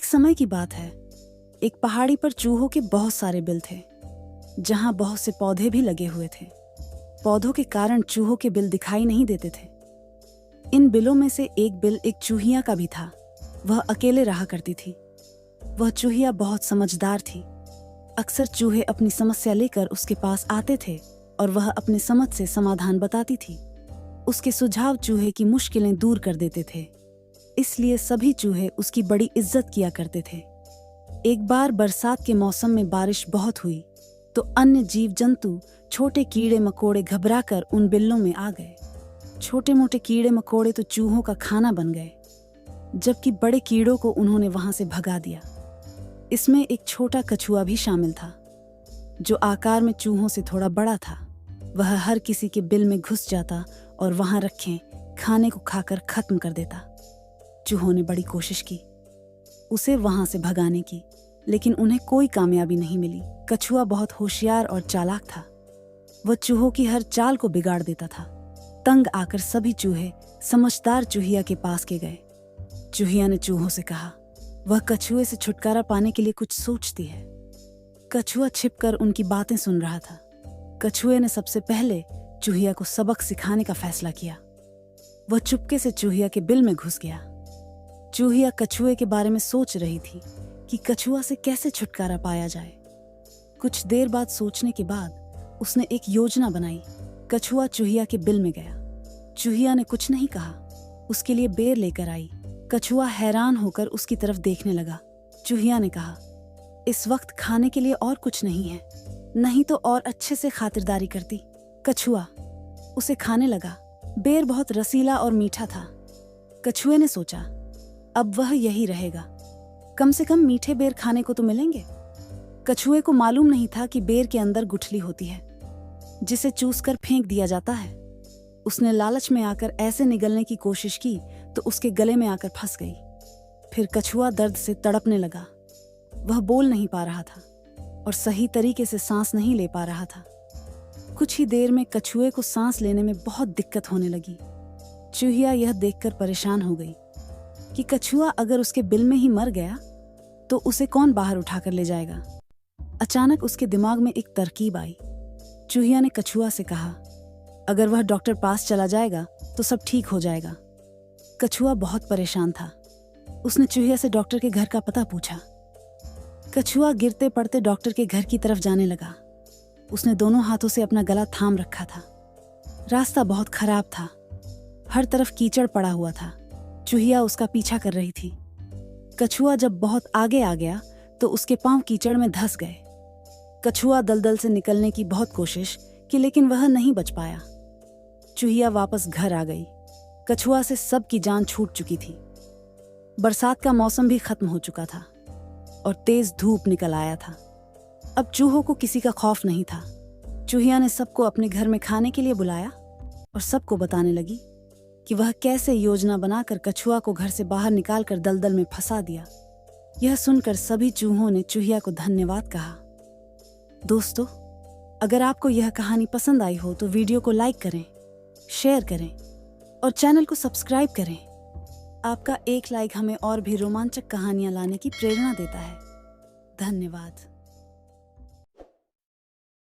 एक समय की बात है। एक पहाड़ी पर चूहों के बहुत सारे बिल थे, जहां बहुत से पौधे भी लगे हुए थे। पौधों के कारण चूहों के बिल दिखाई नहीं देते थे। इन बिलों में से एक बिल एक चूहिया का भी था। वह अकेले रहा करती थी। वह चूहिया बहुत समझदार थी। अक्सर चूहे अपनी समस्या लेकर उसके पास आते थे और वह अपने समझ से समाधान बताती थी। उसके सुझाव चूहे की मुश्किलें दूर कर देते थे, इसलिए सभी चूहे उसकी बड़ी इज्जत किया करते थे। एक बार बरसात के मौसम में बारिश बहुत हुई तो अन्य जीव जंतु, छोटे कीड़े मकोड़े घबराकर उन बिलों में आ गए। छोटे मोटे कीड़े मकोड़े तो चूहों का खाना बन गए, जबकि बड़े कीड़ों को उन्होंने वहां से भगा दिया। इसमें एक छोटा कछुआ भी शामिल था, जो आकार में चूहों से थोड़ा बड़ा था। वह हर किसी के बिल में घुस जाता और वहां रखे खाने को खाकर खत्म कर देता। चूहों ने बड़ी कोशिश की उसे वहां से भगाने की, लेकिन उन्हें कोई कामयाबी नहीं मिली। कछुआ बहुत होशियार और चालाक था। वह चूहों की हर चाल को बिगाड़ देता था। तंग आकर सभी चूहे समझदार चूहिया के पास के गए। चूहिया ने चूहों से कहा, वह कछुए से छुटकारा पाने के लिए कुछ सोचती है। कछुआ छिपकर उनकी बातें सुन रहा था। कछुए ने सबसे पहले चूहिया को सबक सिखाने का फैसला किया। वह चुपके से चूहिया के बिल में घुस गया। चूहिया कछुए के बारे में सोच रही थी कि कछुआ से कैसे छुटकारा पाया जाए। कुछ देर बाद सोचने के बाद उसने एक योजना बनाई। कछुआ चूहिया के बिल में गया। चूहिया ने कुछ नहीं कहा, उसके लिए बेर लेकर आई। कछुआ हैरान होकर उसकी तरफ देखने लगा। चूहिया ने कहा, इस वक्त खाने के लिए और कुछ नहीं है, नहीं तो और अच्छे से खातिरदारी करती। कछुआ उसे खाने लगा। बेर बहुत रसीला और मीठा था। कछुए ने सोचा, अब वह यही रहेगा, कम से कम मीठे बेर खाने को तो मिलेंगे। कछुए को मालूम नहीं था कि बेर के अंदर गुठली होती है, जिसे चूसकर फेंक दिया जाता है। उसने लालच में आकर ऐसे निगलने की कोशिश की तो उसके गले में आकर फंस गई। फिर कछुआ दर्द से तड़पने लगा। वह बोल नहीं पा रहा था और सही तरीके से सांस नहीं ले पा रहा था। कुछ ही देर में कछुए को सांस लेने में बहुत दिक्कत होने लगी। चूहिया यह देखकर परेशान हो गई कि कछुआ अगर उसके बिल में ही मर गया तो उसे कौन बाहर उठाकर ले जाएगा। अचानक उसके दिमाग में एक तरकीब आई। चूहिया ने कछुआ से कहा, अगर वह डॉक्टर पास चला जाएगा तो सब ठीक हो जाएगा। कछुआ बहुत परेशान था। उसने चूहिया से डॉक्टर के घर का पता पूछा। कछुआ गिरते पड़ते डॉक्टर के घर की तरफ जाने लगा। उसने दोनों हाथों से अपना गला थाम रखा था। रास्ता बहुत खराब था, हर तरफ कीचड़ पड़ा हुआ था। चूहिया उसका पीछा कर रही थी। कछुआ जब बहुत आगे आ गया तो उसके पांव कीचड़ में धंस गए। कछुआ दलदल से निकलने की बहुत कोशिश की, लेकिन वह नहीं बच पाया। चूहिया वापस घर आ गई। कछुआ से सबकी जान छूट चुकी थी। बरसात का मौसम भी खत्म हो चुका था और तेज धूप निकल आया था। अब चूहों को किसी का खौफ नहीं था। चूहिया ने सबको अपने घर में खाने के लिए बुलाया और सबको बताने लगी कि वह कैसे योजना बनाकर कछुआ को घर से बाहर निकालकर दलदल में फंसा दिया। यह सुनकर सभी चूहों ने चूहिया को धन्यवाद कहा। दोस्तों, अगर आपको यह कहानी पसंद आई हो तो वीडियो को लाइक करें, शेयर करें और चैनल को सब्सक्राइब करें। आपका एक लाइक हमें और भी रोमांचक कहानियां लाने की प्रेरणा देता है। धन्यवाद।